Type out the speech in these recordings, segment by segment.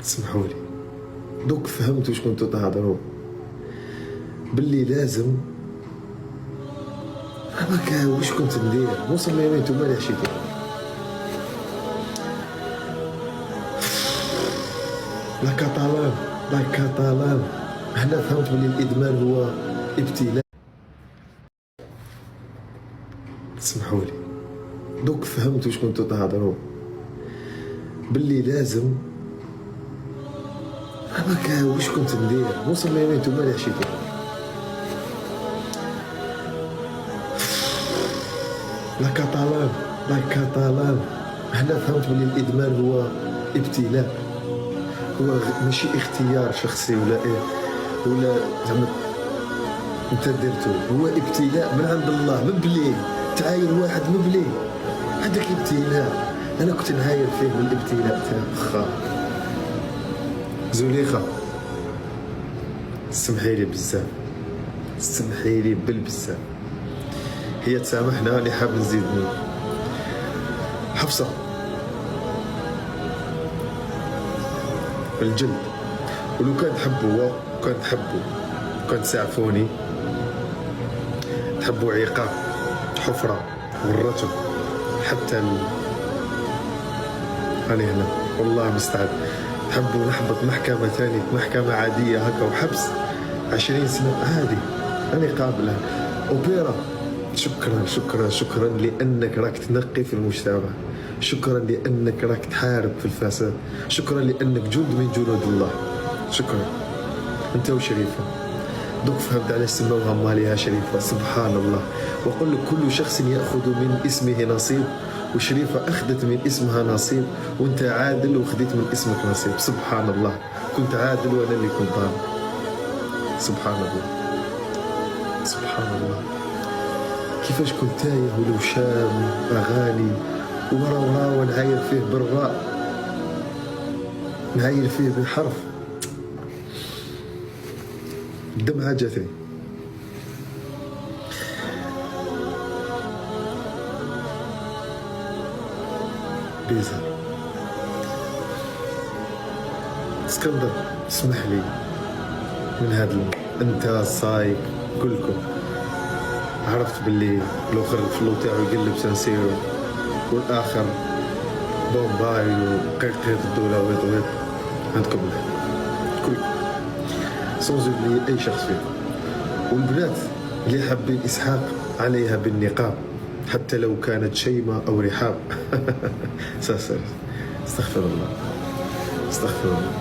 تسمحوا لي دوك فهمت واش كنتو تهضروا، باللي لازم هكا. واش كنت ندير؟ وصل لي نتوما اللي حشيتو. لا كاتالان هنا فهمت بلي الادمان هو ابتلاء. تسمحوا لي دوك فهمت واش كنتو تهضروا، باللي لازم هكا. واش كنت ندير؟ وصل لي نتوما اللي حشيتو. لا كاتالان هنا فهمت بلي الادمان هو ابتلاء، هو ماشي اختيار شخصي ولا زعما انت درتو، هو ابتلاء من عند الله. مبلي تعاين واحد مبلي، هذاك ابتلاء. انا كنت نهاير فيه من الابتلاء تاع خا زليخه. سمحي لي بزاف، سمحي لي بالبزاف. هي تسامحنا اللي حاب نزيد منه. حفصه الجلد، ولو كان تحبوا كان تسعفوني تحبوا عقاب حفرة والرجم حتى أنا هنا والله مستعد. تحبوا نحبط محكمة ثانية، محكمة عادية هكا وحبس 20 سنة عادي، أنا قابلها. أوبيرا شكرا لأنك راك تنقي في المجتمع، شكرا لأنك راك تحارب في الفساد، شكرا لأنك جند من جنود الله. شكرا أنت وشريفة. دوك فهمت على سموها ماليها شريفة. سبحان الله. وقل كل شخص يأخذ من اسمه نصيب، وشريفة أخذت من اسمها نصيب، وأنت عادل وخذت من اسمك نصيب. سبحان الله. كنت عادل وأنا اللي كنت ظالم. سبحان الله سبحان الله. كيفاش كنت تايه ولو شام أغاني ورا ونعاير فيه بالراء، نعاير فيه بالحرف. الدمعة جاتني. بيزا اسكندر اسمح لي من هذا انت الصايق كلكم. عرفت باللي الاخر الفلو تاعو يقلب سانسيرو والاخر بومباي وقيقيط الدولة ويض عندكم كلكم سونز بلي اي شخص فيكم. والبنات اللي حابين اسحاق عليها بالنقاب حتى لو كانت شيمة او رحاب. استغفر الله استغفر الله.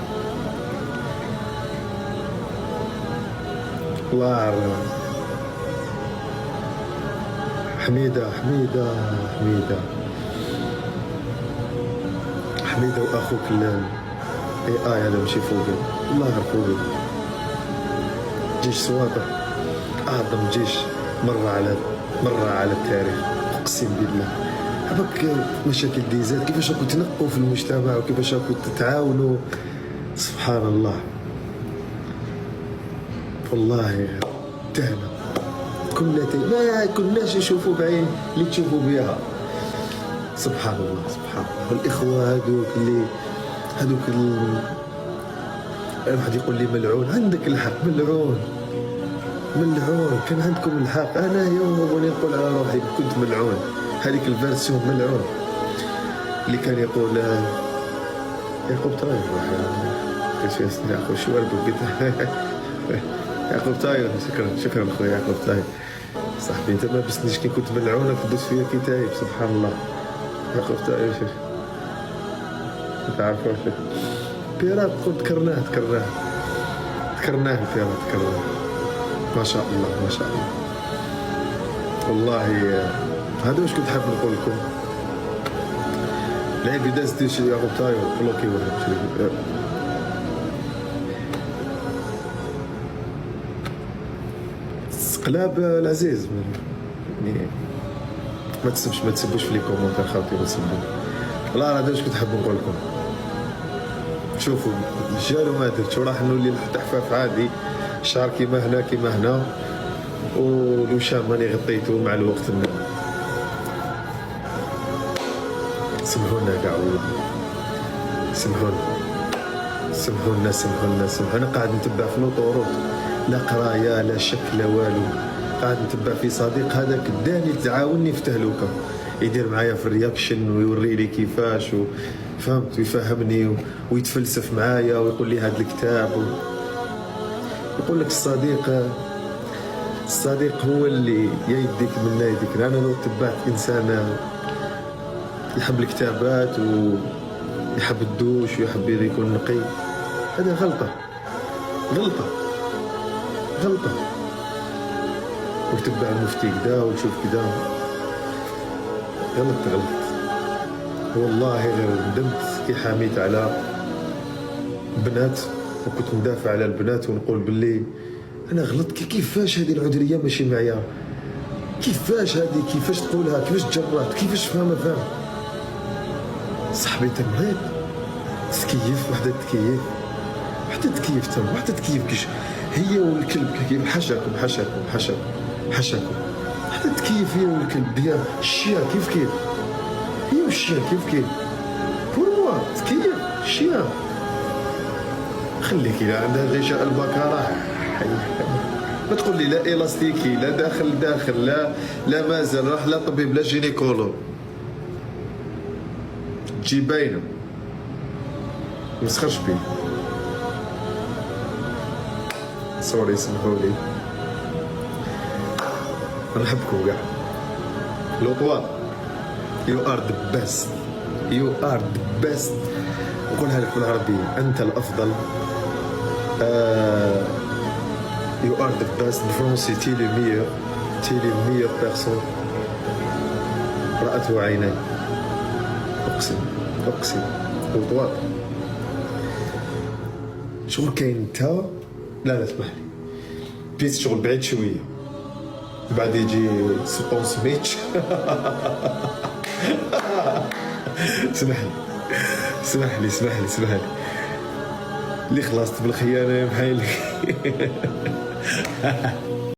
الله عرّا. حميدة واخوك اي هذا ماشي فوقي، الله غير فوقي. جيش سواطر اعظم جيش مر على التاريخ، اقسم بالله. هذاك مشاكل ديزات كيفاش راكم تنقوا في المجتمع وكيفاش راكم تتعاونوا. سبحان الله والله تهنا كنا ما كناش نشوفوا بعين اللي تشوفوا بها. سبحان الله سبحان الله. والاخوه هذوك واحد يقول لي ملعون. عندك الحق، ملعون كان عندكم الحق. انا يوم وني نقول على روحي كنت ملعون. هذيك الفيرسيون ملعون اللي كان يقول يعقوب طاير كيف يا اخو شو قلت يعقوب طاير. شكرا اخويا يعقوب طاير صاحبي. انت ما بسنيش كي كنت ملعون تبث فيا كتايب. سبحان الله. يعقوب طاير شوف تعرفوا بيرات قلت ذكرناه البيرات ذكرناه. ما شاء الله والله. هذا واش كنت حاب نقول لكم. لعيب دازت شي يعقوب طاير بلوكي ولا قلاب العزيز. يعني ما تسبوش في لي كومونتير خاوتي، ما تسبوا. والله هذا واش كنت حاب نقول لكم. شوفوا جالو ما درتش وراح نولي حفاف عادي، شعر كيما هنا والوشام ماني غطيته مع الوقت. سمحونا كاع والله، سمحوا لنا سمحوا لنا سمحوا. انا قاعد نتبع في لوطوروط، لا قرايه لا شك لا والو، قاعد نتبع في صديق هذاك الداني تعاوني في تهلوكه، يدير معايا في الرياكشن ويوري لي كيفاش فهمت، ويفهمني ويتفلسف معايا ويقول لي هذا الكتاب يقول لك الصديق هو اللي يديك من يديك. انا لو تبعت انسان يحب الكتابات ويحب الدوش ويحب يكون نقي، هذه غلطه غلطه غلطه. وتتبع المفتي كذا وتشوف كذا، غلط. والله غير ندمت كي حاميت على بنات وكنت مدافع على البنات ونقول باللي انا غلطت. كيفاش هذه العذريه ماشي معيار؟ كيفاش هذه؟ كيفاش تقولها؟ كيفاش تجرات؟ كيفاش فاهم صاحبي تمريض تكيف وحده تكيف تم وحده تكيف كيش هي والكلب كيف حشاكم وحده تكيف هي والكلب ديال الشيا كيف هي والشيا كيف بور موا تكيف الشيا. خليك الى عندها غشاء البكره ما تقول لي لا الاستيكي لا داخل لا مازال راح لا طبيب لا جينيكولوج، تجي باينه مسخرش بيه. سوري سمحوا لي، نحبكم كاع. لوطوار يو ار ذا بيست نقولها لك بالعربيه، انت الافضل. You are the best. بالفرنسي تي لو ميور بيرسون رأته عيناي. اقسم لوطوار شغل كاين انت. لا اسمح لي، بيس شغل بعيد شويه بعد يجي سبون سميتش. اسمح لي اللي خلصت بالخيانه يا محايلك.